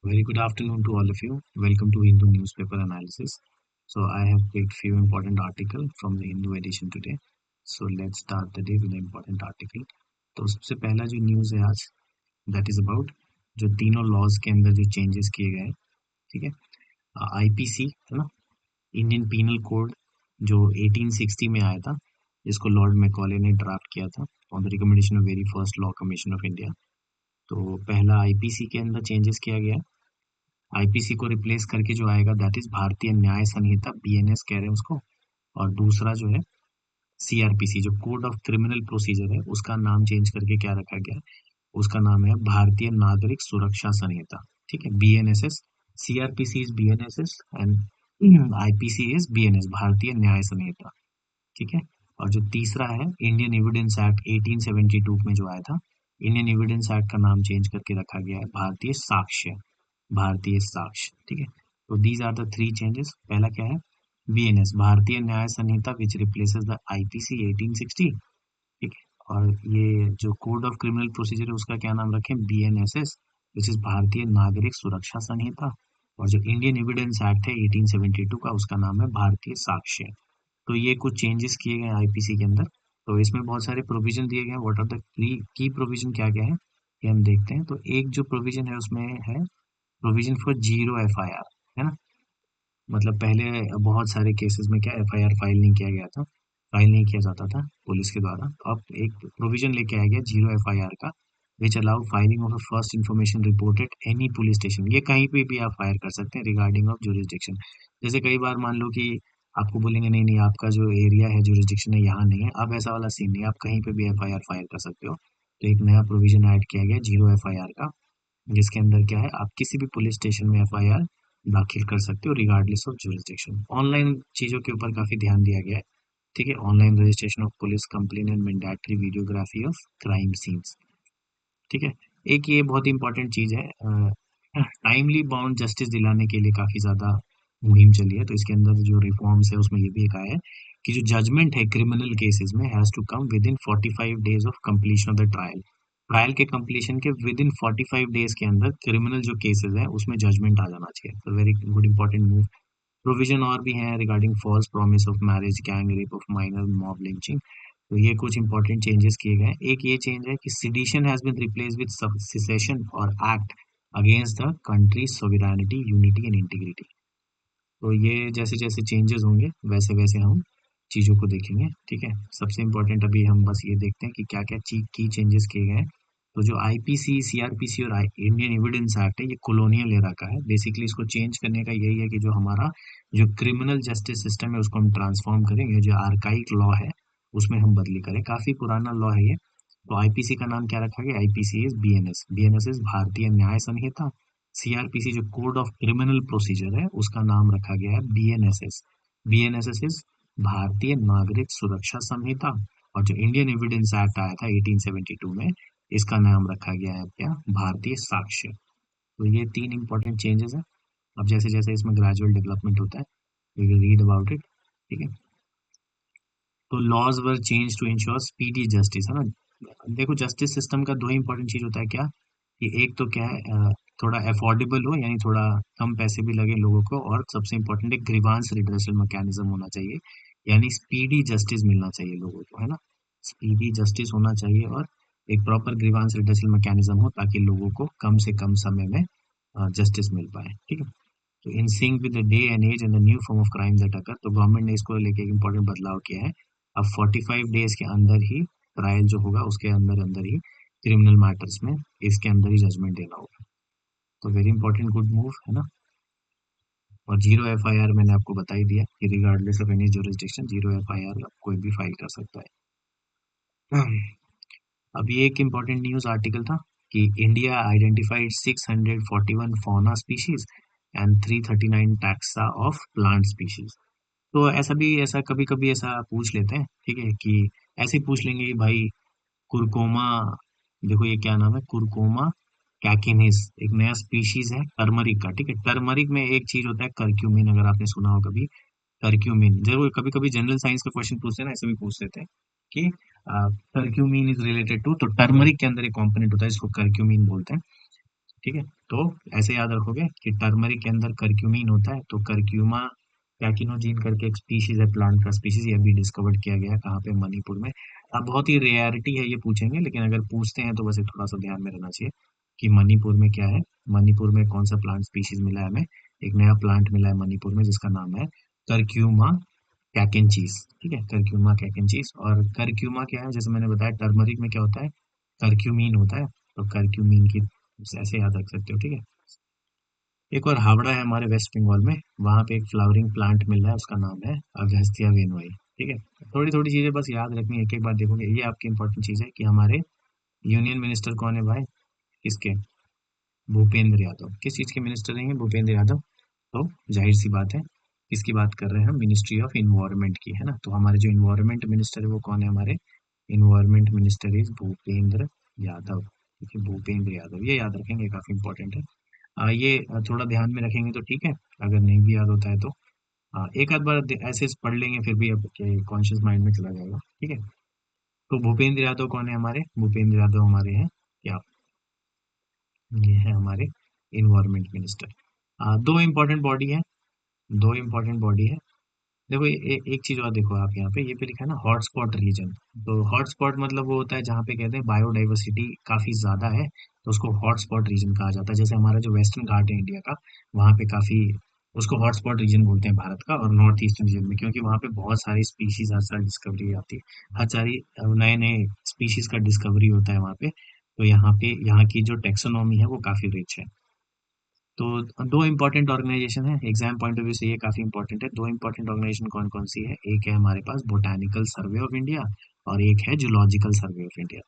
Very good afternoon to all of you. Welcome to Hindu newspaper analysis. So I have picked few important article from the Hindu edition today. So let's start the day with the important article. तो सबसे पहला जो news है आज that is about जो तीनों laws के अंदर जो चेंजेस किए गए हैं, ठीक है। आईपीसी है ना, इंडियन पीनल कोड जो 1860 में आया था, जिसको लॉर्ड मैकॉले ने ड्राफ्ट किया था on the recommendation of very first law commission of India. तो पहला आईपीसी के अंदर चेंजेस किया गया है। आईपीसी को रिप्लेस करके जो आएगा दैट इज भारतीय न्याय संहिता, बीएनएस कह रहे हैं उसको। और दूसरा जो है सीआरपीसी, जो कोड ऑफ क्रिमिनल प्रोसीजर है, उसका नाम चेंज करके क्या रखा गया है, उसका नाम है भारतीय नागरिक सुरक्षा संहिता। ठीक है, BNSS, CrPC is BNSS and IPC is BNS, Bharatiya Nyaya संहिता। ठीक है। और जो तीसरा है इंडियन एविडेंस एक्ट 1872 में जो आया था, इंडियन एविडेंस एक्ट का नाम चेंज करके रखा गया है भारतीय साक्ष्य, भारतीय साक्ष्य। ठीक है। तो these are the three changes. पहला क्या है, BNS, Bharatiya Nyaya Sanhita which replaces the IPC 1860। ठीक है। और ये जो कोड ऑफ क्रिमिनल प्रोसीजर है उसका क्या नाम रखें, बीएनएसएस, विच इज भारतीय नागरिक सुरक्षा संहिता। और जो इंडियन एविडेंस एक्ट है 1872 का, उसका नाम है भारतीय साक्ष्य। तो ये कुछ चेंजेस किए गए आईपीसी के अंदर। तो इसमें बहुत सारे प्रोविजन दिए गए हैं। What are the key provision क्या क्या है, ये हम देखते हैं। तो एक जो प्रोविजन है उसमें है प्रोविजन फॉर जीरो एफआईआर, है ना। मतलब पहले बहुत सारे केसेस में क्या एफआईआर फाइल नहीं किया गया था, फाइल नहीं किया जाता था पुलिस के द्वारा। तो अब एक प्रोविजन लेके आया गया जीरो एफआईआर का, which allow filing of a first information report at any police station. ये कहीं पे भी आप फायर कर सकते हैं रिगार्डिंग ऑफ जुरिस्डिक्शन। जैसे कई बार मान लो कि आपको बोलेंगे नहीं नहीं आपका जो एरिया है, जुरिस्डिक्शन है, यहाँ नहीं है। अब ऐसा वाला सीन नहीं है, आप कहीं पे भी एफआईआर फाइल कर सकते हो। तो एक नया प्रोविजन ऐड किया गया जीरो एफआईआर का, जिसके अंदर क्या है, आप किसी भी पुलिस स्टेशन में एफआईआर दाखिल कर सकते हो रिगार्डलेस ऑफ जुरिस्डिक्शन। ऑनलाइन चीज़ों के ऊपर काफ़ी ध्यान दिया गया है। ठीक है, online registration of police complain and mandatory videography of crime scenes. ठीक है। एक ये बहुत इंपॉर्टेंट चीज़ है, टाइमली बाउंड जस्टिस दिलाने के लिए काफ़ी ज़्यादा मुहिम चली है। तो इसके अंदर जो रिफॉर्म्स है उसमें ये भी एक आया है कि जो जजमेंट है क्रिमिनल केसेस में has to come within 45 days of completion of the trial. Trial के कंप्लीशन के विद इन 45 डेज के अंदर क्रिमिनल जो केसेस है उसमें जजमेंट आ जाना चाहिए। तो very good important move. Provision और भी हैं regarding false promise of marriage, gang rape of minor, mob lynching. तो ये कुछ इंपॉर्टेंट चेंजेस किए गए हैं। एक ये चेंज है कि sedition has been replace with secession और act against the country sovereignty, unity and integrity. तो ये जैसे जैसे चेंजेस होंगे वैसे वैसे हम चीज़ों को देखेंगे। ठीक है। सबसे इम्पोर्टेंट अभी हम बस ये देखते हैं कि क्या क्या की चेंजेस किए गए हैं। तो जो आईपीसी, सीआरपीसी और इंडियन एविडेंस एक्ट है, ये कॉलोनियल एरा का है। बेसिकली इसको चेंज करने का यही है कि जो हमारा जो क्रिमिनल जस्टिस सिस्टम है उसको हम ट्रांसफॉर्म करेंगे, जो आर्काइक लॉ है उसमें हम बदली करें। काफ़ी पुराना लॉ है ये। तो आईपीसी का नाम क्या रखा गया, IPC is BNS, BNS is भारतीय न्याय संहिता। सीआरपीसी जो कोड ऑफ क्रिमिनल प्रोसीजर है उसका नाम रखा गया है बीएनएसएस, बीएनएसएस इज भारतीय नागरिक सुरक्षा संहिता। और जो इंडियन एविडेंस एक्ट आया था 1872 में, इसका नाम रखा गया है क्या, भारतीय साक्ष्य। तो ये तीन इंपॉर्टेंट चेंजेस हैं। अब जैसे जैसे इसमें ग्रेजुअल डेवलपमेंट होता है, we will read about it. ठीक है। तो laws were change to ensure speedy justice, है ना। देखो जस्टिस सिस्टम का दो ही इंपॉर्टेंट चीज होता है क्या, कि एक तो क्या है, थोड़ा अफोर्डेबल हो, यानी थोड़ा कम पैसे भी लगे लोगों को। और सबसे इम्पोर्टेंट एक ग्रीवांस रिड्रेसल मैकेनिज्म होना चाहिए, यानी स्पीडी जस्टिस मिलना चाहिए लोगों को, है ना। स्पीडी जस्टिस होना चाहिए और एक प्रॉपर ग्रीवांस रिड्रेसल मैकेनिज्म हो, ताकि लोगों को कम से कम समय में जस्टिस मिल पाए। ठीक है। तो in sync with the day and age and the new form of crime that occur, तो गवर्नमेंट ने इसको लेके एक इंपॉर्टेंट बदलाव किया है। अब 45 डेज के अंदर ही ट्रायल जो होगा उसके अंदर अंदर ही क्रिमिनल मैटर्स में इसके अंदर ही जजमेंट देना होगा। तो वेरी इंपॉर्टेंट गुड मूव, है ना। और जीरो एफआईआर मैंने आपको बता ही दिया कि regardless of any jurisdiction zero FIR कोई भी फाइल कर सकता है। अब ये एक इम्पॉर्टेंट न्यूज आर्टिकल था कि India identified 641 fauna species and 339 taxa of plant species. तो ऐसा भी, ऐसा कभी कभी ऐसा पूछ लेते हैं, ठीक है, कि ऐसे ही पूछ लेंगे कि भाई कुरकोमा, देखो ये क्या नाम है, कुरकोमा कैकिनिस, एक नया स्पीशीज है टर्मरिक का। ठीक है, टर्मरिक में एक चीज होता है करक्यूमिन, अगर आपने सुना हो कभी, करक्यूमिन। जरूर कभी कभी जनरल साइंस का क्वेश्चन पूछते हैं ना, ऐसे भी पूछ लेते हैं कि करक्यूमिन इज रिलेटेड टू, तो टर्मरिक के अंदर एक कंपोनेंट होता है जिसको करक्यूमिन बोलते हैं। ठीक है। तो ऐसे याद रखोगे कि टर्मरिक के अंदर करक्यूमिन होता है, तो करक्यूमा कैकिनोजीन करके एक स्पीशीज है, प्लांट का स्पीशीज, ये भी डिस्कवर्ड किया गया है कहाँ पे, मणिपुर में। अब बहुत ही रेयरिटी है ये पूछेंगे, लेकिन अगर पूछते हैं तो बस ये थोड़ा सा ध्यान में रहना चाहिए कि मणिपुर में क्या है, मणिपुर में कौन सा प्लांट स्पीशीज मिला है हमें। एक नया प्लांट मिला है मणिपुर में जिसका नाम है करक्यूमा कैकेनचीज। ठीक है, करक्यूमा कैकेनचीज। और करक्यूमा क्या है, जैसे मैंने बताया टर्मरिक में क्या होता है, करक्यूमिन होता है, तो करक्यूमिन की ऐसे याद रख सकते हो। ठीक है। एक और हावड़ा है हमारे वेस्ट बंगाल में, वहाँ पे एक फ्लावरिंग प्लांट मिल रहा है, उसका नाम है अगस्त्या वेनोई। ठीक है। थोड़ी थोड़ी चीजें बस याद रखनी है, एक एक बार देखोगे। ये आपकी इंपॉर्टेंट चीज है कि हमारे यूनियन मिनिस्टर कौन है भाई, किसके, भूपेंद्र यादव। किस चीज के मिनिस्टर रहेंगे भूपेंद्र यादव, तो जाहिर सी बात है किसकी बात कर रहे हैं हम, मिनिस्ट्री ऑफ इन्वायरमेंट की, है ना। तो हमारे जो इन्वायरमेंट मिनिस्टर है वो कौन है, हमारे environment minister is Bhupendra Yadav. ठीक है, भूपेंद्र यादव, ये याद रखेंगे, काफी इंपॉर्टेंट है। ये थोड़ा ध्यान में रखेंगे तो ठीक है, अगर नहीं भी याद होता है तो एक आध बार ऐसे पढ़ लेंगे, फिर भी अब कॉन्शियस माइंड में चला जाएगा। ठीक है। तो भूपेंद्र यादव कौन है हमारे, भूपेंद्र यादव हमारे हैं क्या, ये है हमारे इन्वायरमेंट मिनिस्टर। दो इम्पोर्टेंट बॉडी है, दो इम्पोर्टेंट बॉडी है। देखो एक चीज और देखो, आप यहाँ पे ये पे लिखा है ना हॉटस्पॉट रीजन। तो हॉटस्पॉट मतलब वो होता है जहाँ पे कहते हैं बायोडाइवर्सिटी काफी ज्यादा है, तो उसको हॉटस्पॉट रीजन कहा जाता है। जैसे हमारा जो वेस्टर्न घाट है इंडिया का, वहाँ पे काफी, उसको हॉटस्पॉट रीजन बोलते हैं भारत का। और नॉर्थ ईस्टर्न रीजन में, क्योंकि वहाँ पे बहुत सारी स्पीशीज हर साल डिस्कवरी आती है, हर सारी नए नए स्पीशीज का डिस्कवरी होता है वहाँ पे। तो यहाँ पे यहाँ की जो टेक्सोनॉमी है वो काफी रिच है। तो दो इंपॉर्टेंट ऑर्गेनाइजेशन है, एग्जाम पॉइंट ऑफ व्यू से ये काफी इंपॉर्टेंट है। दो इंपॉर्टेंट ऑर्गेनाइजेशन कौन कौन सी है, एक है हमारे पास बोटानिकल सर्वे ऑफ इंडिया, और एक है जूलॉजिकल सर्वे ऑफ इंडिया।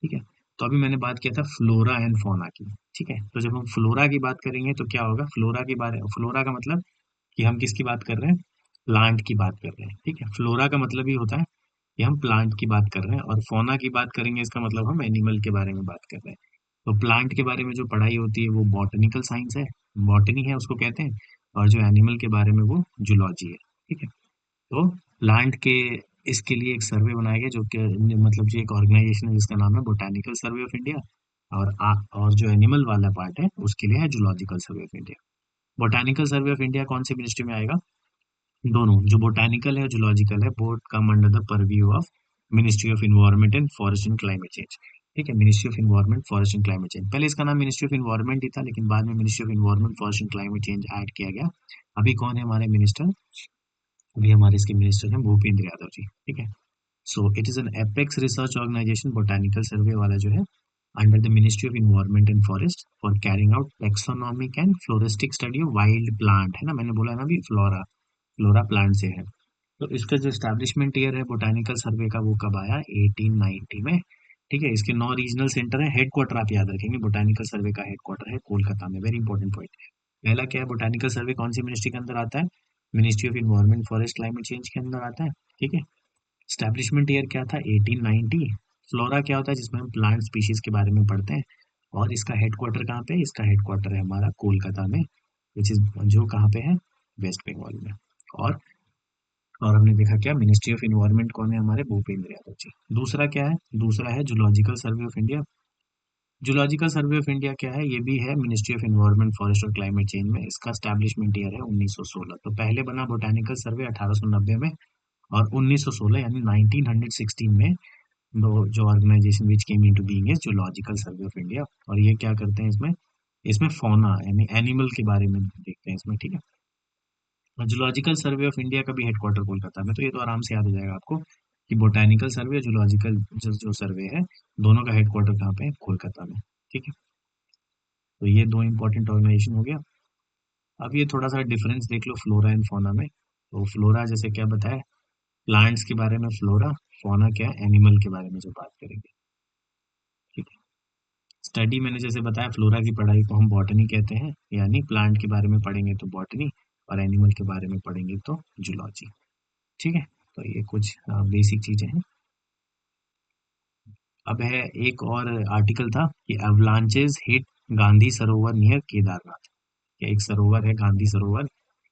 ठीक है। तो अभी मैंने बात किया था फ्लोरा एंड फौना की। ठीक है, तो जब हम फ्लोरा की बात करेंगे तो क्या होगा, फ्लोरा के बारे, फ्लोरा का मतलब कि हम किसकी बात कर रहे हैं, प्लांट की बात कर रहे हैं। ठीक है, फ्लोरा का मतलब ही होता है कि हम प्लांट की बात कर रहे हैं, और फौना की बात करेंगे इसका मतलब हम एनिमल के बारे में बात कर रहे हैं। तो प्लांट के बारे में जो पढ़ाई होती है वो बॉटनिकल साइंस है, बॉटनी है उसको कहते हैं। और जो एनिमल के बारे में वो जूलॉजी है। ठीक है। तो प्लांट के, इसके लिए एक सर्वे बनाया गया, जो कि मतलब जो एक ऑर्गेनाइजेशन है जिसका नाम है बोटानिकल सर्वे ऑफ इंडिया। और जो एनिमल वाला पार्ट है उसके लिए है zoological Survey of India. Botanical survey of India कौन से मिनिस्ट्री में आएगा, दोनों, जो बोटानिकल है जूलॉजिकल है, both come under the purview of ministry of environment and forest and climate change. ठीक है, Ministry of environment forest and climate change, पहले इसका नाम मिनिस्ट्री ऑफ इन्वायरमेंट ही था, लेकिन बाद में ministry of environment forest and climate change add किया गया। अभी कौन है हमारे मिनिस्टर, अभी हमारे इसके मिनिस्टर हैं भूपेंद्र यादव जी। ठीक है। So it is an apex research organization, botanical survey वाला जो है, under the ministry of environment and forest, for carrying out taxonomic and floristic study of wild plant, है ना, मैंने बोला ना अभी, फ्लोरा, फ्लोरा प्लांट से है। तो इसका जो स्टैब्लिशमेंट ईयर है बोटानिकल सर्वे का, वो कब आया, 1890 में। ठीक है, इसके 9 रीजनल सेंटर है, हेडक्वार्टर आप याद रखेंगे, बोटानिकल सर्वे का हेडक्वार्टर है कोलकाता में, वेरी इंपॉर्टेंट पॉइंट। पहला क्या है, बोटानिकल सर्वे कौन सी मिनिस्ट्री के अंदर आता है, Ministry of environment forest climate change के अंदर आता है। ठीक है। स्टैब्लिशमेंट ईयर क्या था, 1890। फ्लोरा क्या होता है, जिसमें हम प्लांट स्पीशीज के बारे में पढ़ते हैं। और इसका हेडक्वार्टर कहाँ पे है, इसका हेडक्वार्टर है हमारा कोलकाता में, विच इज, जो कहाँ पे है, वेस्ट बंगाल में। और और हमने देखा क्या, मिनिस्ट्री ऑफ इन्वायरमेंट कौन है हमारे, भूपेंद्र यादव जी। दूसरा क्या है, दूसरा है zoological Survey of India. Zoological Survey of India क्या है, ये भी है मिनिस्ट्री ऑफ इन्वायरमेंट फॉरेस्ट और क्लाइमेट चेंज में। इसका स्टैब्लिशमेंट ईयर है 1916। तो पहले बना बोटानिकल सर्वे 1890 में, और 1916 यानी 1916 में दो जो organisation which came into being is Zoological Survey of India. और ये क्या करते हैं इसमें, इसमें फौना यानी एनिमल के बारे में देखते हैं इसमें। ठीक है। जूलॉजिकल सर्वे ऑफ इंडिया का भी हेडक्वार्टर कोलकाता में, तो ये तो आराम से याद हो जाएगा आपको कि बोटानिकल सर्वे और जूलॉजिकल जो सर्वे है, दोनों का हेडक्वार्टर कहाँ पे है, कोलकाता में। ठीक है। तो ये दो इंपॉर्टेंट ऑर्गेनाइजेशन हो गया। अब ये थोड़ा सा डिफरेंस देख लो फ्लोरा एंड फौना में। तो फ्लोरा जैसे क्या बताया, प्लांट्स के बारे में फ्लोरा, फौना क्या है, एनिमल के बारे में जो बात करेंगे। ठीक है। स्टडी मैंने जैसे बताया, फ्लोरा की पढ़ाई को हम बॉटनी कहते हैं, यानी प्लांट के बारे में पढ़ेंगे तो बॉटनी, और एनिमल के बारे में पढ़ेंगे तो जूलॉजी। ठीक है। तो ये कुछ बेसिक चीजें हैं। अब है एक और आर्टिकल था कि अवलांचेस हिट गांधी सरोवर नियर केदारनाथ। ये एक सरोवर है, गांधी सरोवर,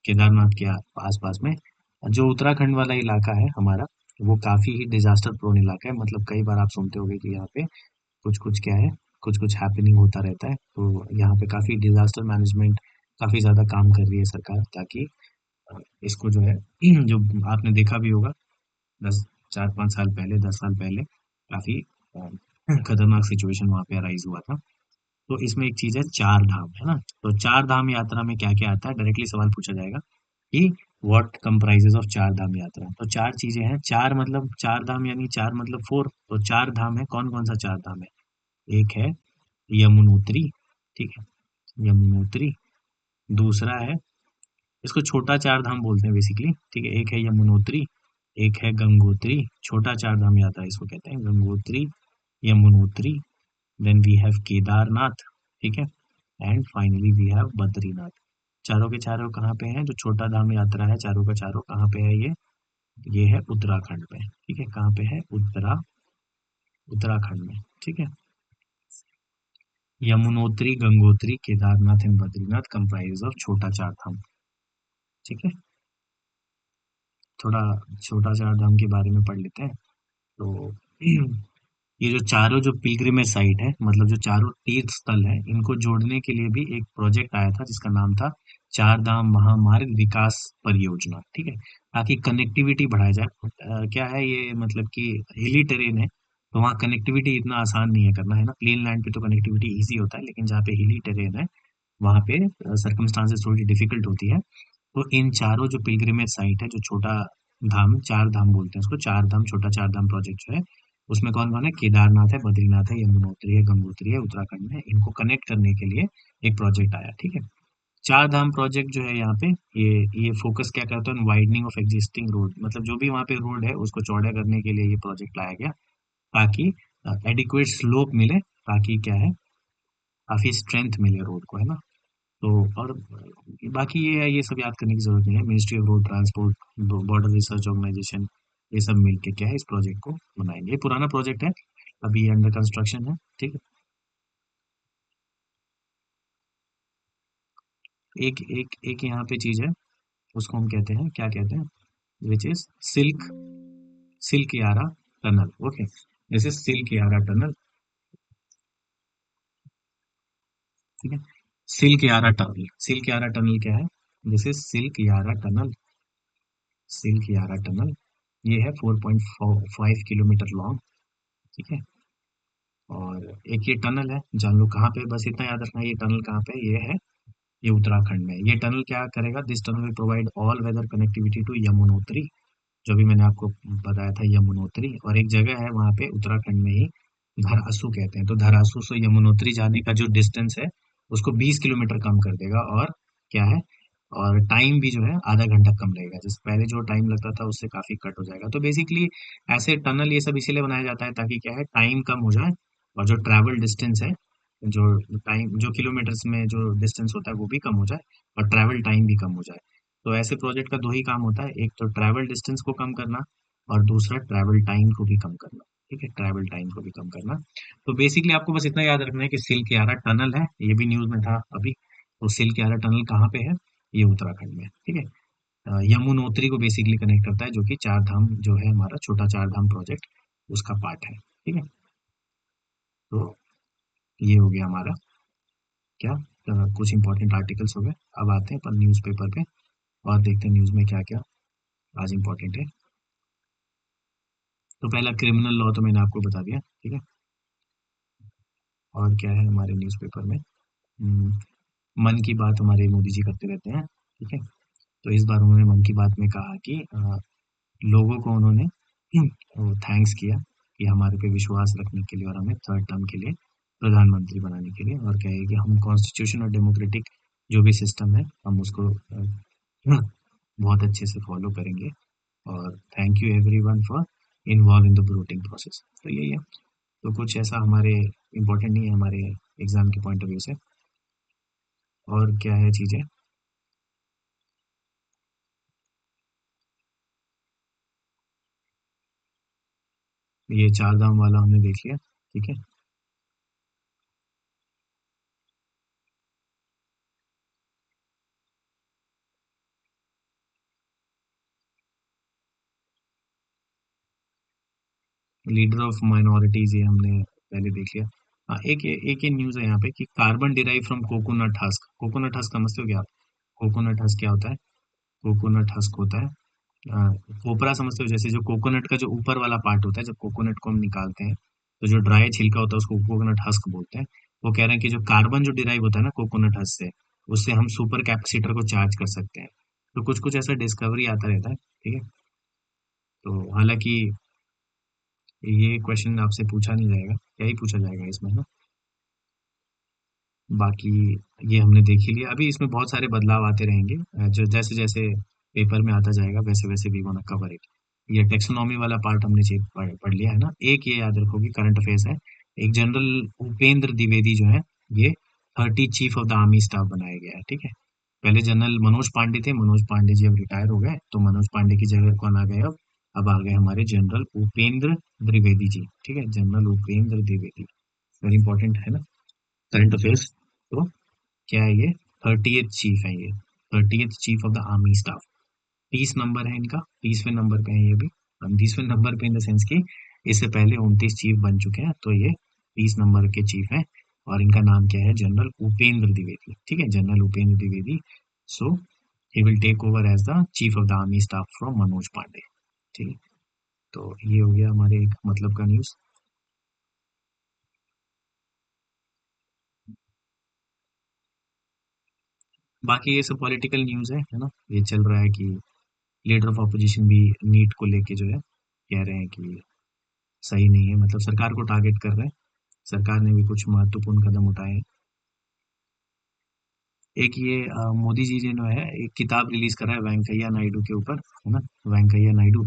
केदारनाथ के आसपास में। जो उत्तराखंड वाला इलाका है हमारा, वो काफी ही डिजास्टर प्रोन इलाका है। मतलब कई बार आप सुनते होंगे कि यहाँ पे कुछ कुछ क्या है, कुछ कुछ हैपनिंग होता रहता है। तो यहाँ पे काफ़ी डिजास्टर मैनेजमेंट काफ़ी ज़्यादा काम कर रही है सरकार, ताकि इसको जो है जो आपने देखा भी होगा, 10 4 5 साल पहले, 10 साल पहले काफ़ी खतरनाक सिचुएशन वहाँ पे अराइज हुआ था। तो इसमें एक चीज़ है चार धाम, है ना? तो चार धाम यात्रा में क्या-क्या आता है? डायरेक्टली सवाल पूछा जाएगा कि व्हाट कंप्राइजेस ऑफ चार धाम यात्रा? तो चार चीज़ें हैं, चार मतलब चार धाम यानी चार मतलब 4, तो चार धाम है, कौन-कौन सा चार धाम है? एक है यमुनोत्री, ठीक है? यमुनोत्री, दूसरा है, इसको छोटा चार धाम बोलते हैं बेसिकली, ठीक है? एक है यमुनोत्री, एक है गंगोत्री, छोटा चार धाम यात्रा इसको कहते हैं, Gangotri, Yamunotri, then we have Kedarnath, ठीक है? And finally we have Badrinath. चारों के चारों कहाँ पे हैं? जो छोटा धाम यात्रा है, चारों का चारों कहाँ पे है ये है उत्तराखंड में, ठीक है? कहाँ पे है? उत्तराखंड में, ठीक है? Yamunotri, Gangotri, Kedarnath and Badrinath comprise of छोटा चार धाम, ठीक है? थोड़ा छोटा चार धाम के बारे में पढ़ लेते हैं। तो ये जो चारों जो पिलग्रिमेज साइट है, मतलब जो चारों तीर्थ स्थल है, इनको जोड़ने के लिए भी एक प्रोजेक्ट आया था जिसका नाम था चार धाम महामार्ग विकास परियोजना, ठीक है? ताकि कनेक्टिविटी बढ़ाया जाए। क्या है ये, मतलब कि हिली टेरेन है, तो वहाँ कनेक्टिविटी इतना आसान नहीं है करना, है ना? प्लेन लैंड पे तो कनेक्टिविटी ईजी होता है, लेकिन जहाँ पे हिली टेरेन है वहाँ पे सर्कमस्टांसेस थोड़ी डिफिकल्ट होती है। तो इन चारों जो पिलग्रिमेज साइट है, जो छोटा धाम, चार धाम बोलते हैं उसको, चार धाम, छोटा चार धाम प्रोजेक्ट जो है, उसमें कौन कौन है? केदारनाथ है, बद्रीनाथ है, यमुनोत्री है, गंगोत्री है, उत्तराखंड में। इनको कनेक्ट करने के लिए एक प्रोजेक्ट आया, ठीक है? चार धाम प्रोजेक्ट जो है यहाँ पे, ये फोकस क्या करता है? वाइडनिंग ऑफ एग्जिस्टिंग रोड, मतलब जो भी वहाँ पे रोड है उसको चौड़ा करने के लिए ये प्रोजेक्ट लाया गया, ताकि एडिक्वेट स्लोप मिले, ताकि क्या है, काफी स्ट्रेंथ मिले रोड को, है ना? तो और बाकी ये है, ये सब याद करने की ज़रूरत नहीं है। Ministry of Road Transport, Border Research Organisation, ये सब मिलके क्या है, इस प्रोजेक्ट को बनाएंगे। ये पुराना प्रोजेक्ट है, अभी ये अंडर कंस्ट्रक्शन है, ठीक है? एक एक एक यहाँ पे चीज़ है, उसको हम कहते हैं, क्या कहते हैं? विच इज सिल्क सिल्क यारा tunnel, okay? This is silk यारा टनल, ठीक है? सिल्क यारा टनल क्या है? दिस इज सिल्क यारा टनल, सिल्क यारा टनल। ये है 4.5 किलोमीटर लॉन्ग, ठीक है? और एक ये टनल है, जान लो कहाँ पे, बस इतना याद रखना है, ये टनल कहाँ पे है? ये है, ये उत्तराखंड में है। ये टनल क्या करेगा? This tunnel will provide all weather connectivity to Yamunotri, जो भी मैंने आपको बताया था, यमुनोत्री। और एक जगह है वहाँ पे उत्तराखंड में ही, धरासू कहते हैं, तो धरासू से यमुनोत्री जाने का जो डिस्टेंस है उसको 20 किलोमीटर कम कर देगा। और क्या है, और टाइम भी जो है आधा घंटा कम लगेगा, जैसे पहले जो टाइम लगता था उससे काफी कट हो जाएगा। तो बेसिकली ऐसे टनल ये सब इसीलिए बनाया जाता है, ताकि क्या है, टाइम कम हो जाए, और जो ट्रैवल डिस्टेंस है, जो टाइम, जो किलोमीटर्स में जो डिस्टेंस होता है वो भी कम हो जाए, और ट्रैवल टाइम भी कम हो जाए। तो ऐसे प्रोजेक्ट का दो ही काम होता है, एक तो ट्रैवल डिस्टेंस को कम करना, और दूसरा ट्रैवल टाइम को भी कम करना, ठीक है? ट्रैवल टाइम को भी कम करना। तो बेसिकली आपको बस इतना याद रखना है कि सिल्क यारा टनल है, ये भी न्यूज़ में था अभी। तो सिल्क यारा टनल कहाँ पे है? ये उत्तराखंड में है, ठीक है? यमुनोत्री को बेसिकली कनेक्ट करता है, जो कि चार धाम जो है हमारा छोटा चार धाम प्रोजेक्ट, उसका पार्ट है, ठीक है? तो ये हो गया हमारा क्या, कुछ इंपॉर्टेंट आर्टिकल्स हो गए। अब आते हैं अपन न्यूज़पेपर पे, और देखते हैं न्यूज़ में क्या क्या आज इंपॉर्टेंट है। तो पहला क्रिमिनल लॉ तो मैंने आपको बता दिया, ठीक है? और क्या है हमारे न्यूज़पेपर में? हम्म, मन की बात हमारे मोदी जी करते रहते हैं, ठीक है? तो इस बार उन्होंने मन की बात में कहा कि लोगों को उन्होंने थैंक्स किया कि हमारे पे विश्वास रखने के लिए, और हमें थर्ड टर्म के लिए प्रधानमंत्री बनाने के लिए, और कहे कि हम कॉन्स्टिट्यूशन और डेमोक्रेटिक जो भी सिस्टम है हम उसको बहुत अच्छे से फॉलो करेंगे, और thank you everyone for involve in the voting process. तो यही है। तो कुछ ऐसा हमारे इम्पोर्टेंट नहीं है हमारे एग्जाम के पॉइंट ऑफ व्यू से। और क्या है चीज़ें? ये चार धाम वाला हमने देख लिया, ठीक है? लीडर ऑफ माइनॉरिटीज ये हमने पहले देख लिया। हाँ, एक ये न्यूज़ है यहाँ पे कि carbon derive from coconut husk. Coconut husk समझते हो क्या आप? कोकोनट हस्क क्या होता है? कोकोनट हस्क होता है कोपरा, समझते हो? जैसे जो कोकोनट का जो ऊपर वाला पार्ट होता है, जब कोकोनट को हम निकालते हैं तो जो ड्राई छिलका होता है उसको कोकोनट हस्क बोलते हैं। वो कह रहे हैं कि जो कार्बन जो डिराइव होता है ना कोकोनट हस्क से, उससे हम सुपर कैपेसिटर को चार्ज कर सकते हैं। तो कुछ कुछ ऐसा डिस्कवरी आता रहता है, ठीक है। तो हालांकि ये क्वेश्चन आपसे पूछा नहीं जाएगा, क्या ही पूछा जाएगा इसमें ना। बाकी ये हमने देख ही लिया। अभी इसमें बहुत सारे बदलाव आते रहेंगे, जो जैसे जैसे पेपर में आता जाएगा वैसे वैसे वी गोना कवर इट। ये टेक्सोनॉमी वाला पार्ट हमने चेक पढ़ लिया है ना। एक ये याद रखोगे, करंट अफेयर्स है। एक जनरल उपेंद्र द्विवेदी जो है, ये 30 chief of the army staff बनाया गया है, ठीक है। पहले जनरल मनोज पांडे थे, मनोज पांडे जी अब रिटायर हो गए, तो मनोज पांडे की जगह कौन आ गए अब आ गए हमारे जनरल उपेंद्र द्विवेदी जी, ठीक है। General Upendra Dwivedi, very important है ना करंट अफेयर्स। तो क्या है ये? 30th चीफ है ये, 30th chief of the army staff. 30 number है इनका, 30वें नंबर पे है ये भी। 30वें नंबर पे इन द सेंस की इससे पहले 29 चीफ बन चुके हैं, तो ये 30 नंबर के चीफ हैं। और इनका नाम क्या है? जनरल उपेंद्र द्विवेदी, ठीक है, general Upendra Dwivedi. So he will take over as the chief of the army staff from Manoj Pandey, ठीक है। तो ये हो गया हमारे एक मतलब का न्यूज। बाकी ये सब पॉलिटिकल न्यूज है ना। ये चल रहा है कि लीडर ऑफ अपोजिशन भी नीट को लेके जो है कह रहे हैं कि सही नहीं है, मतलब सरकार को टारगेट कर रहे हैं। सरकार ने भी कुछ महत्वपूर्ण कदम उठाए हैं। एक ये मोदी जी ने जो है एक किताब रिलीज करा है वेंकैया नायडू के ऊपर, है ना। Venkaiah Naidu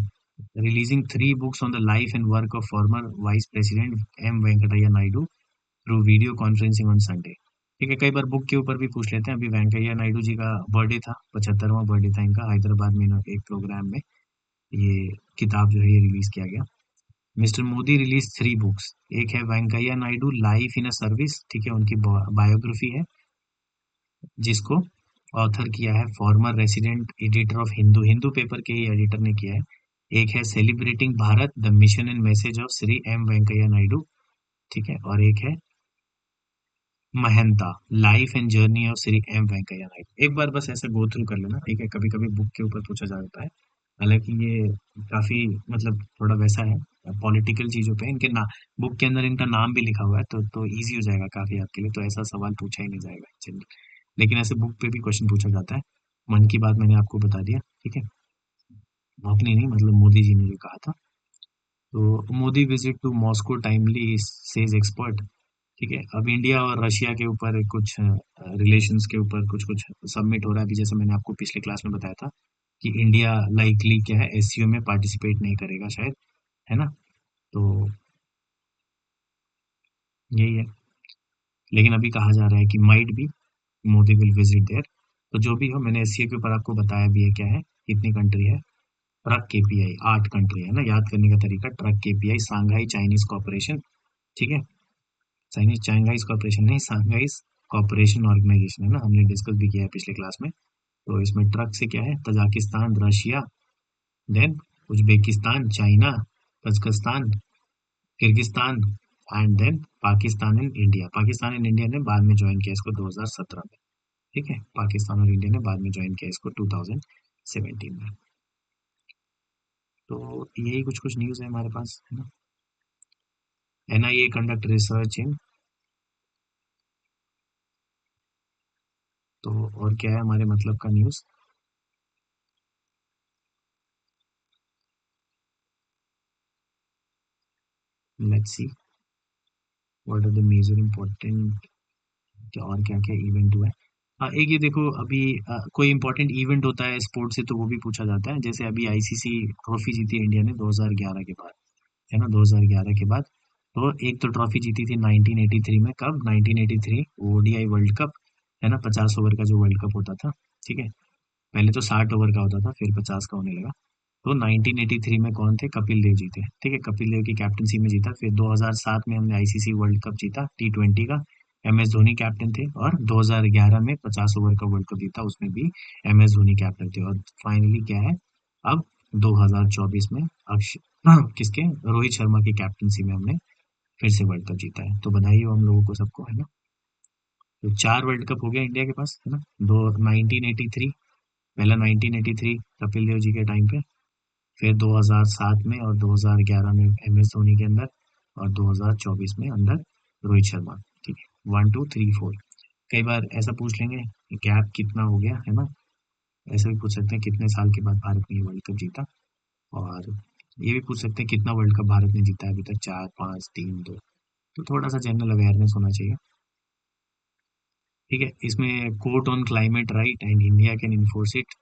releasing 3 books on the life and work of former vice president M Venkaiah Naidu through video conferencing on Sunday. ठीक है, कई बार बुक के ऊपर भी पूछ लेते हैं। अभी वेंकैया नायडू जी का बर्थडे था, 75वां बर्थडे था इनका, हैदराबाद में एक प्रोग्राम में ये किताब जो है ये रिलीज किया गया। Mister Modi release 3 books. एक है Venkaiah Naidu life in a service, ठीक है, उनकी बायोग्राफी है, जिसको ऑथर किया है former resident editor of Hindu, Hindu paper के ही एडिटर ने किया है। एक है celebrating Bharat the mission and message of Shri M Venkaiah Naidu, ठीक है। और एक है Mahaneta life and journey of Shri M Venkaiah Naidu. एक बार बस ऐसे गो थ्रू कर लेना, ठीक है। कभी कभी बुक के ऊपर पूछा जाता है, हालांकि ये काफी मतलब थोड़ा वैसा है, पॉलिटिकल चीजों पे इनके ना बुक के अंदर इनका नाम भी लिखा हुआ है, तो इजी हो जाएगा काफी आपके लिए, तो ऐसा सवाल पूछा ही नहीं जाएगा, चलिए। लेकिन ऐसे बुक पे भी क्वेश्चन पूछा जाता है। मन की बात मैंने आपको बता दिया, ठीक है। अपनी नहीं, मतलब मोदी जी ने जो कहा था। तो Modi visit to Moscow timely says expert, ठीक है। अब इंडिया और रशिया के ऊपर कुछ रिलेशंस के ऊपर कुछ कुछ सबमिट हो रहा है। अभी जैसे मैंने आपको पिछले क्लास में बताया था कि इंडिया लाइकली क्या है, एससीओ में पार्टिसिपेट नहीं करेगा शायद, है ना। तो यही है। लेकिन अभी कहा जा रहा है कि माइट भी मोदी विल विजिट देयर। तो जो भी हो, मैंने एससीओ के ऊपर आपको बताया भी है क्या है, कितनी कंट्री है। ट्रक केपीआई 8 कंट्री है ना, याद करने का तरीका, truck KPI Shanghai Chinese cooperation, ठीक है। चाइनीज चाइंगाइज कॉपरेशन नहीं, सांघाई कॉपरेशन ऑर्गेनाइजेशन है ना, हमने डिस्कस भी किया है पिछले क्लास में। तो इसमें ट्रक से क्या है, Tajikistan, Russia, then Uzbekistan, China, Kazakhstan, Kyrgyzstan, and then Pakistan and India. Pakistan and India ने बाद में ज्वाइन किया इसको 2017 में, ठीक है। पाकिस्तान और इंडिया ने बाद में ज्वाइन किया इसको 2017 में। तो यही कुछ कुछ न्यूज़ है हमारे पास, है ना। एनआईए कंडक्ट रिसर्च इन, तो और क्या है हमारे मतलब का news. Let's see what are the major important, क्या और क्या क्या इवेंट हुआ है। हाँ, एक ये देखो अभी कोई इंपॉर्टेंट इवेंट होता है स्पोर्ट्स से तो वो भी पूछा जाता है। जैसे अभी आईसीसी ट्रॉफी जीती इंडिया ने 2011 के बाद, है ना, 2011 के बाद। तो एक तो ट्रॉफी जीती थी 1983 में, कब? 1983 ओडीआई वर्ल्ड कप, है ना, 50 ओवर का जो वर्ल्ड कप होता था, ठीक है। पहले तो 60 ओवर का होता था, फिर 50 का होने लगा। तो 1983 में कौन थे? कपिल देव जी थे, ठीक है। कपिल देव की कैप्टनसी में जीता। फिर 2007 में हमने आईसीसी वर्ल्ड कप जीता T20 का, एम एस धोनी कैप्टन थे। और 2011 में 50 ओवर का वर्ल्ड कप जीता, उसमें भी एम एस धोनी कैप्टन थे। और फाइनली क्या है, अब 2024 में अक्ष किसके, रोहित शर्मा की कैप्टनसी में हमने फिर से वर्ल्ड कप जीता है, तो बधाई हो हम लोगों को सबको, है ना। तो 4 वर्ल्ड कप हो गया इंडिया के पास, है ना। दो 1983, पहला 1983 कपिल देव जी के टाइम पे, फिर 2007 में और 2011 में एम एस धोनी के अंदर, और 2024 में अंदर रोहित शर्मा। ठीक है, 1 2 3 4। कई बार ऐसा पूछ लेंगे गैप कितना हो गया, है ना। ऐसा भी पूछ सकते हैं कितने साल के बाद भारत ने ये वर्ल्ड कप जीता, और ये भी पूछ सकते हैं कितना वर्ल्ड कप भारत ने जीता है अभी तक, 4 5 3 2। तो थोड़ा सा जनरल अवेयरनेस होना चाहिए। ठीक है, इसमें court on climate right and India can enforce it.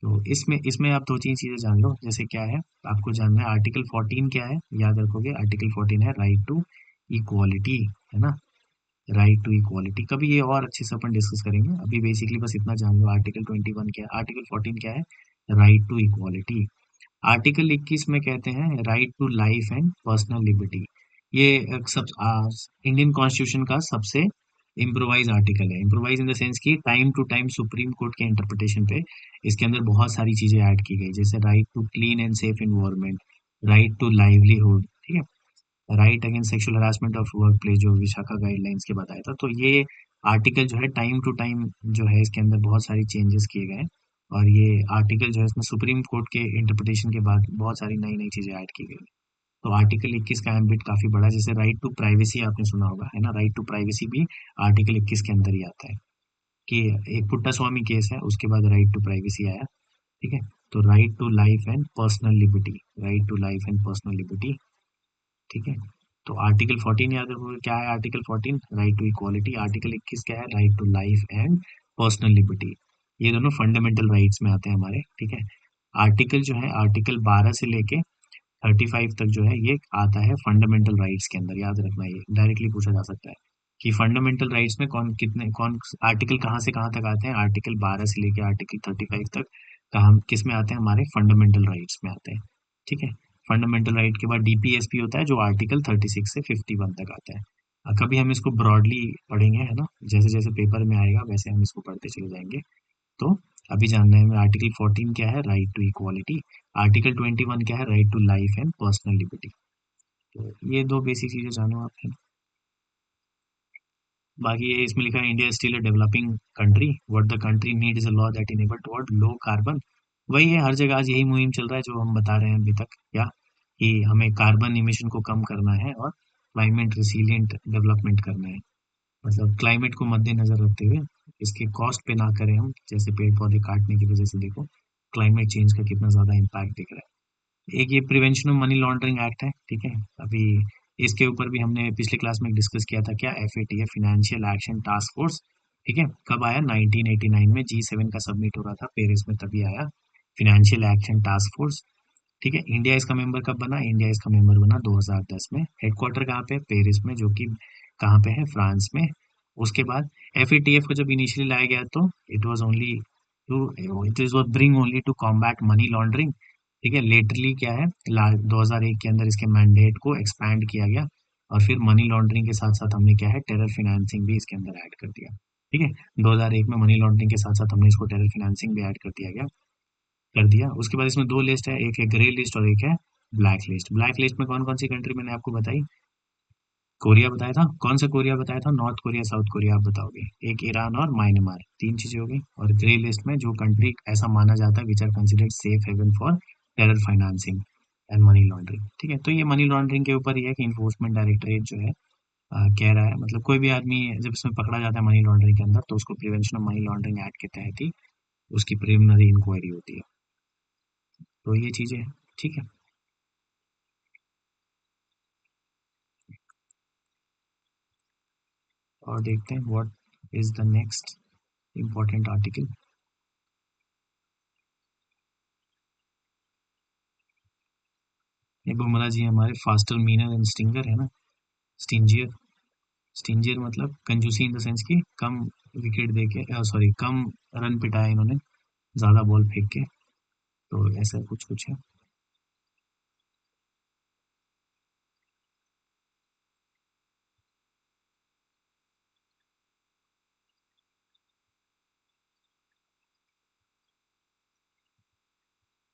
तो इसमें इसमें आप दो तीन चीजें जान लो, जैसे क्या है, आपको जानना है आर्टिकल 14 क्या है, याद रखोगे आर्टिकल 14 है राइट टू इक्वालिटी, है ना। राइट टू इक्वालिटी कभी ये और अच्छे से अपन डिस्कस करेंगे, अभी बेसिकली बस इतना जान लो आर्टिकल 21 क्या है, आर्टिकल 14 क्या है, राइट टू इक्वालिटी। आर्टिकल 21 में कहते हैं right to life and personal liberty. ये सब इंडियन कॉन्स्टिट्यूशन का सबसे इम्प्रोवाइज आर्टिकल है। इम्प्रोवाइज इन द सेंस कि time to time supreme court के इंटरप्रिटेशन पे इसके अंदर बहुत सारी चीजें ऐड की गई, जैसे right to clean and safe environment, right to livelihood, ठीक है, right against sexual harassment of work place जो विशाखा गाइडलाइंस के बताया था। तो ये आर्टिकल जो है टाइम टू टाइम जो है इसके अंदर बहुत सारी चेंजेस किए गए हैं, और ये आर्टिकल जो है इसमें सुप्रीम कोर्ट के इंटरप्रिटेशन के बाद बहुत सारी नई नई चीजें ऐड की गई। तो आर्टिकल 21 का एम्बिट काफी बड़ा है, जैसे राइट टू प्राइवेसी आपने सुना होगा, है ना। राइट टू प्राइवेसी भी आर्टिकल 21 के अंदर ही आता है, कि एक पुट्टा स्वामी केस है उसके बाद राइट टू प्राइवेसी आया। ठीक है, तो right to life and personal liberty, right to life and personal liberty. ठीक है, तो आर्टिकल 14 याद रखोगे क्या है, article 14 right to equality, article 21 क्या है, right to life and personal liberty. ये दोनों फंडामेंटल राइट्स में आते हैं हमारे। ठीक है, आर्टिकल जो है आर्टिकल 12 से लेके 35 तक जो है ये आता है फंडामेंटल राइट्स के अंदर, याद रखना, ये डायरेक्टली पूछा जा सकता है कि फंडामेंटल राइट्स में कौन कितने कौन आर्टिकल कहाँ से कहाँ तक आते हैं। आर्टिकल 12 से लेके आर्टिकल 35 तक कहाँ किस में आते हैं, हमारे फंडामेंटल राइट्स में आते हैं। ठीक है, फंडामेंटल राइट के बाद डीपीएसपी होता है जो आर्टिकल 36 से 51 तक आता है। कभी हम इसको ब्रॉडली पढ़ेंगे, है ना, जैसे जैसे पेपर में आएगा वैसे हम इसको पढ़ते चले जाएंगे। तो अभी जानना है हमें आर्टिकल 14 क्या है, राइट टू इक्वालिटी, आर्टिकल 21 क्या है, right to life and personal liberty. तो ये दो बेसिक चीजें जानो आप, है ना। बाकी ये इसमें लिखा है India still a developing country, what the country need is a law that enable toward low carbon. वही है, हर जगह आज यही मुहिम चल रहा है जो हम बता रहे हैं अभी तक, क्या कि हमें कार्बन इमिशन को कम करना है और क्लाइमेट रिसिलियंट डेवलपमेंट करना है। मतलब क्लाइमेट को मद्देनजर रखते हुए इसके कॉस्ट पे ना करें हम, जैसे पेड़ पौधे काटने की वजह से देखो क्लाइमेट चेंज का कितना ज्यादा इम्पैक्ट दिख रहा है। एक ये prevention of money laundering act है, ठीक है। अभी इसके ऊपर भी हमने पिछले क्लास में डिस्कस किया था, क्या, FATF financial action task force. ठीक है, कब आया, 1989 में G7 का सबमिट हो रहा था पेरिस में, तभी आया फाइनेंशियल एक्शन टास्क फोर्स। ठीक है, इंडिया इसका मेंबर कब बना, इंडिया इसका मेंबर बना 2010 में। हेडक्वार्टर कहाँ पे, पेरिस में, जो कि कहाँ पे है, फ्रांस में। उसके बाद FATF को जब इनिशियली लाया गया तो it was only to it is bring only to combat money laundering. ठीक है, लेटरली क्या है, 2001 के अंदर इसके मैंडेट को एक्सपैंड किया गया, और फिर मनी लॉन्ड्रिंग के साथ साथ हमने क्या है, टेरर फाइनेंसिंग भी इसके अंदर ऐड कर दिया। ठीक है, 2001 में मनी लॉन्ड्रिंग के साथ साथ हमने इसको टेरर फाइनेंसिंग भी ऐड कर दिया गया, कर दिया। उसके बाद इसमें दो लिस्ट है, एक है ग्रे लिस्ट और एक है ब्लैक लिस्ट। ब्लैक लिस्ट में कौन कौन सी कंट्री मैंने आपको बताई, कोरिया बताया था, कौन सा कोरिया बताया था, नॉर्थ कोरिया, साउथ कोरिया आप बताओगे, एक ईरान और म्यांमार, तीन चीजें हो गई। और ग्रे लिस्ट में जो कंट्री ऐसा माना जाता है which are considered safe haven for terror financing and money laundering. ठीक है, तो ये मनी लॉन्ड्रिंग के ऊपर ही है कि इन्फोर्समेंट डायरेक्टरेट जो है कह रहा है, मतलब कोई भी आदमी जब इसमें पकड़ा जाता है मनी लॉन्ड्रिंग के अंदर, तो उसको prevention of money laundering act के तहत ही उसकी प्रिलिमिनरी इंक्वायरी होती है। तो ये चीजें हैं। ठीक है, और देखते हैं what is the next important article. ये बुमराह जी हमारे फास्टर मीनर एंड स्टिंगर है ना, स्टिंजियर। स्टिंजियर मतलब कंजूसी इन द सेंस कि कम विकेट दे के, सॉरी, कम रन पिटाए इन्होंने ज्यादा बॉल फेंक के, तो ऐसा कुछ कुछ है।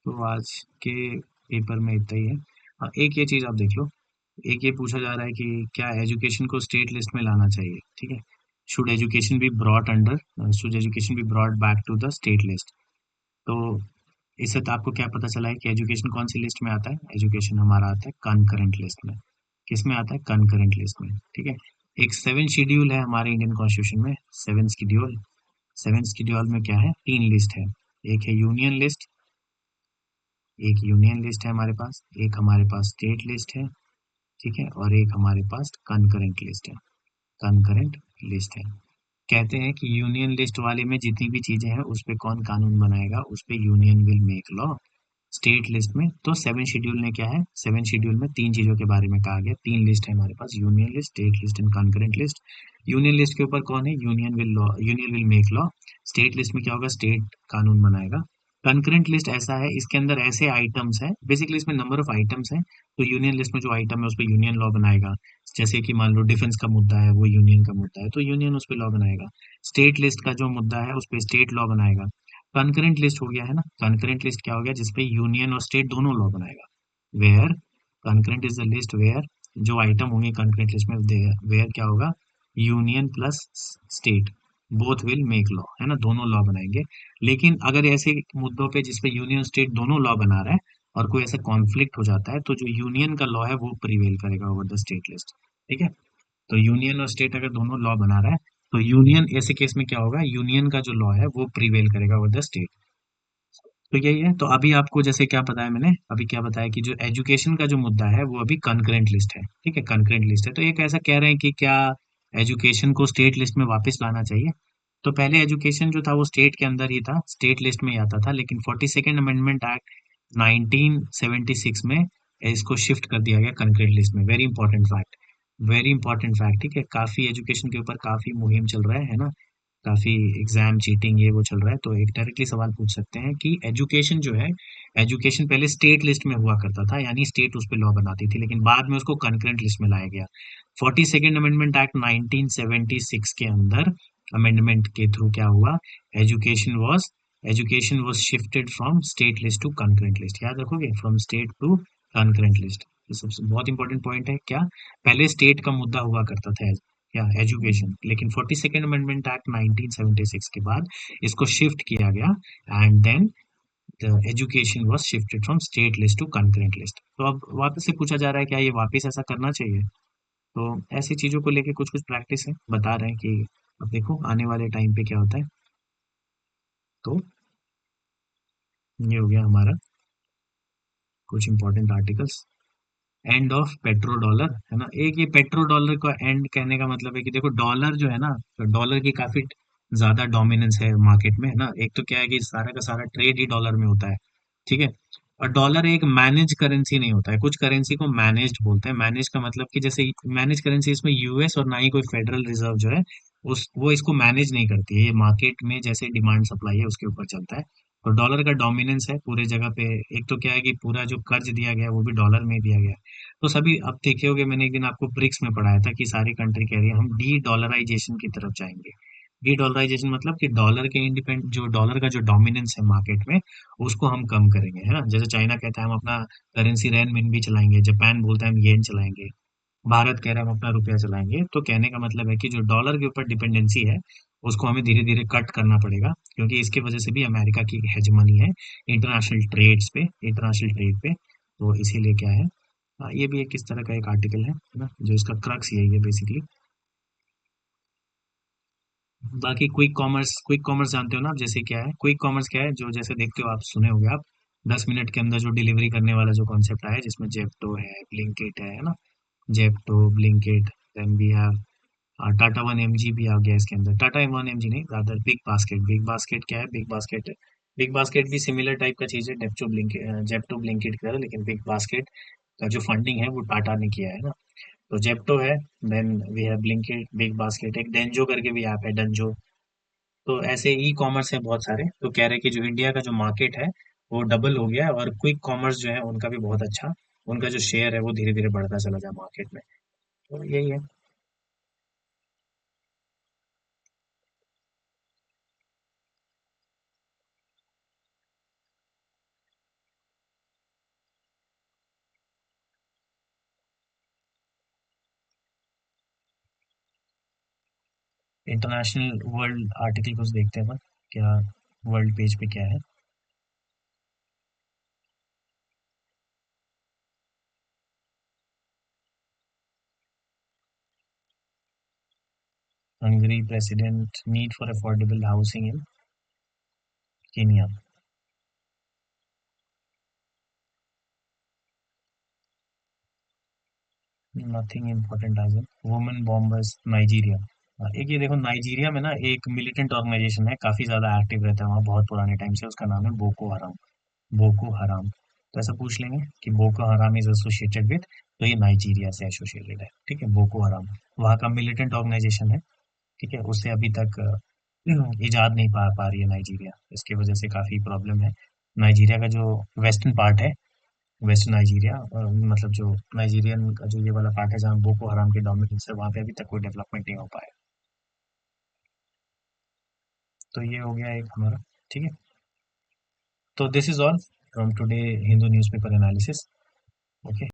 तो आज के पेपर में इतना ही है। हाँ, एक ये चीज आप देख लो, एक ये पूछा जा रहा है कि क्या एजुकेशन को स्टेट लिस्ट में लाना चाहिए, ठीक है। Should education be brought under should education be brought back to the state list. तो इससे तो आपको क्या पता चला है कि एजुकेशन कौन सी लिस्ट में आता है। एजुकेशन हमारा आता है कनकरेंट लिस्ट में। किस में आता है? कनकरेंट लिस्ट में, ठीक है। एक सेवन शेड्यूल है हमारे इंडियन कॉन्स्टिट्यूशन में, सेवन शेड्यूल। सेवन शेड्यूल में क्या है? तीन लिस्ट है। एक है यूनियन लिस्ट, एक यूनियन लिस्ट है हमारे पास, एक हमारे पास स्टेट लिस्ट है, ठीक है, और एक हमारे पास कनकरेंट लिस्ट है। कनकरेंट लिस्ट है। कहते हैं कि यूनियन लिस्ट वाले में जितनी भी चीजें हैं उस पे कौन कानून बनाएगा, उस पे union will make law. State list में तो सेवन शेड्यूल ने क्या है, सेवन शेड्यूल में तीन चीजों के बारे में कहा गया। तीन लिस्ट है हमारे पास, union list, state list and concurrent list. Union list के ऊपर कौन है? Union will law, union will make law. State list में क्या होगा? स्टेट कानून बनाएगा। कंकरेंट लिस्ट ऐसा है, इसके अंदर ऐसे आइटम्स हैं, बेसिकली इसमें नंबर ऑफ आइटम्स हैं। तो यूनियन लिस्ट में जो आइटम है उस पर यूनियन लॉ बनाएगा। जैसे कि मान लो डिफेंस का मुद्दा है, वो यूनियन का मुद्दा है, तो यूनियन उस पर लॉ बनाएगा। स्टेट लिस्ट का जो मुद्दा है उस पर स्टेट लॉ बनाएगा। कंकरेंट लिस्ट हो गया है ना, कंकरेंट लिस्ट क्या हो गया? जिसपे यूनियन और स्टेट दोनों लॉ बनाएगा। Where concurrent is the list where, जो आइटम होंगे कंकरेंट लिस्ट में, वेयर क्या होगा? Union plus state both will make law, है ना, दोनों लॉ बनाएंगे। लेकिन अगर ऐसे मुद्दों पे जिसपे यूनियन स्टेट दोनों लॉ बना रहा है और कोई ऐसा कॉन्फ्लिक्ट हो जाता है, तो जो यूनियन का लॉ है वो प्रिवेल करेगा ओवर द स्टेट लिस्ट, ठीक है। तो यूनियन और स्टेट अगर दोनों लॉ बना रहा है, तो यूनियन ऐसे केस में क्या होगा? यूनियन का जो लॉ है वो प्रिवेल करेगा ओवर द स्टेट। तो यही है। तो अभी आपको जैसे क्या बताया मैंने, अभी क्या बताया कि जो एजुकेशन का जो मुद्दा है वो अभी कंकरेंट लिस्ट है, ठीक है, कंकरेंट लिस्ट है। तो एक ऐसा कह रहे हैं कि क्या एजुकेशन को स्टेट लिस्ट में वापस लाना चाहिए। तो पहले एजुकेशन जो था वो स्टेट के अंदर ही था, स्टेट लिस्ट में ही आता था, लेकिन 42nd अमेंडमेंट एक्ट 1976 में इसको शिफ्ट कर दिया गया कंकरेंट लिस्ट में। Very important fact, very important fact, ठीक है। काफी एजुकेशन के ऊपर काफी मुहिम चल रहा है ना, काफी एग्जाम चीटिंग ये वो चल रहा है। तो एक डायरेक्टली सवाल पूछ सकते हैं कि एजुकेशन जो है, एजुकेशन पहले स्टेट लिस्ट में हुआ करता था, यानी स्टेट उस पर लॉ बनाती थी, लेकिन बाद में उसको कंकरेंट लिस्ट में लाया गया। 42nd अमेंडमेंट एक्ट 1976 के अंदर अमेंडमेंट के थ्रू क्या हुआ? Education was education was shifted from state list to concurrent list. याद रखोगे, from state to concurrent list. ये सबसे बहुत इंपॉर्टेंट पॉइंट है। क्या पहले स्टेट का मुद्दा हुआ करता था या एजुकेशन, लेकिन 42nd अमेंडमेंट एक्ट 1976 के बाद इसको शिफ्ट किया गया, and then the education was shifted from state list to concurrent list. तो अब वापस से पूछा जा रहा है क्या ये वापस ऐसा करना चाहिए। तो ऐसी चीजों को लेके कुछ कुछ प्रैक्टिस है, बता रहे हैं कि अब देखो आने वाले टाइम पे क्या होता है। तो ये हो गया हमारा कुछ important articles. End of petro dollar, है ना। एक ये पेट्रो डॉलर का एंड कहने का मतलब है कि देखो डॉलर जो है ना, तो डॉलर की काफी ज्यादा डोमिनेंस है मार्केट में, है ना। एक तो क्या है कि सारा का सारा ट्रेड ही डॉलर में होता है, ठीक है। और डॉलर एक मैनेज करेंसी नहीं होता है, कुछ करेंसी को मैनेज्ड बोलते हैं। मैनेज का मतलब कि जैसे मैनेज करेंसी इसमें यूएस और ना ही कोई फेडरल रिजर्व जो है उस वो इसको मैनेज नहीं करती है। ये मार्केट में जैसे डिमांड सप्लाई है उसके ऊपर चलता है। तो डॉलर का डोमिनेंस है पूरे जगह पे। एक तो क्या है कि पूरा जो कर्ज दिया गया है वो भी डॉलर में दिया गया है। तो सभी अब देखे होगे, मैंने एक दिन आपको ब्रिक्स में पढ़ाया था कि सारी कंट्री कह रही है हम डी डॉलराइजेशन की तरफ जाएंगे। डी डॉलराइजेशन मतलब कि डॉलर के इंडिपेंड जो डॉलर का जो डोमिनेंस है मार्केट में उसको हम कम करेंगे, है ना। जैसे चाइना कहता है हम अपना करेंसी रेन मिन भी चलाएंगे, जापान बोलता है हम येन चलाएंगे, भारत कह रहा है हम अपना रुपया चलाएंगे। तो कहने का मतलब है कि जो डॉलर के ऊपर डिपेंडेंसी है उसको हमें धीरे धीरे कट करना पड़ेगा, क्योंकि इसकी वजह से भी अमेरिका की हेजमनी है इंटरनेशनल ट्रेड पे। तो इसीलिए क्या है, ये भी एक किस तरह का एक आर्टिकल है ना, जो इसका क्रक्स यही है बेसिकली। बाकी क्विक कॉमर्स जानते हो ना आप, जैसे क्या है क्विक कॉमर्स, क्या है जो जैसे देखते हो आप, सुने होंगे आप, 10 मिनट के अंदर जो डिलीवरी करने वाला जो कॉन्सेप्ट आया है, जिसमें जेप्टो है, ब्लिंकिट है ना। Zepto, Blinkit, then we have Tata one M G भी आ गया इसके अंदर। टाटा वन एम जी नहीं, rather big basket. Big basket क्या है? बिग बास्केट भी सिमिलर टाइप का चीज है डेप्टो ब्लिंकिट, जेप्टो ब्लिंकिट की तरह, लेकिन बिग बास्केट का जो फंडिंग है वो टाटा ने किया है ना। तो जेप्टो है, then we have Blinkit, Big Basket, एक डेंजो करके भी ऐप है, डंजो। तो ऐसे ई कॉमर्स है बहुत सारे। तो कह रहे हैं कि जो इंडिया का जो मार्केट है वो डबल हो गया है, और क्विक कॉमर्स जो है उनका भी बहुत अच्छा, उनका जो शेयर है वो धीरे धीरे बढ़ता चला जाए मार्केट में। तो यही है। इंटरनेशनल वर्ल्ड आर्टिकल कुछ देखते हैं अपन, क्या वर्ल्ड पेज पे क्या है। Hungary president need for affordable housing in Kenya. Nothing important आज। Women bombers Nigeria. एक ये देखो, नाइजीरिया में ना एक मिलिटेंट ऑर्गेनाइजेशन है, काफी ज्यादा एक्टिव रहता है वहाँ बहुत पुराने टाइम से, उसका नाम है बोको हराम। बोको हराम। तो ऐसा पूछ लेंगे कि बोको हराम इज एसोसिएटेड विद, तो ये नाइजीरिया से एसोसिएटेड है, ठीक है, बोको हराम वहाँ का मिलिटेंट ऑर्गेनाइजेशन है। ठीक है, उससे अभी तक इजाद नहीं पा रही है नाइजीरिया, इसकी वजह से काफी प्रॉब्लम है। नाइजीरिया का जो वेस्टर्न पार्ट है, वेस्ट नाइजीरिया, मतलब जो नाइजीरियन का जो ये वाला पार्ट है जहाँ बोको हराम के डोमिनेंस है, वहाँ पे अभी तक कोई डेवलपमेंट नहीं हो पाया। तो ये हो गया एक हमारा। ठीक है, तो this is all from today Hindu newspaper analysis. Okay.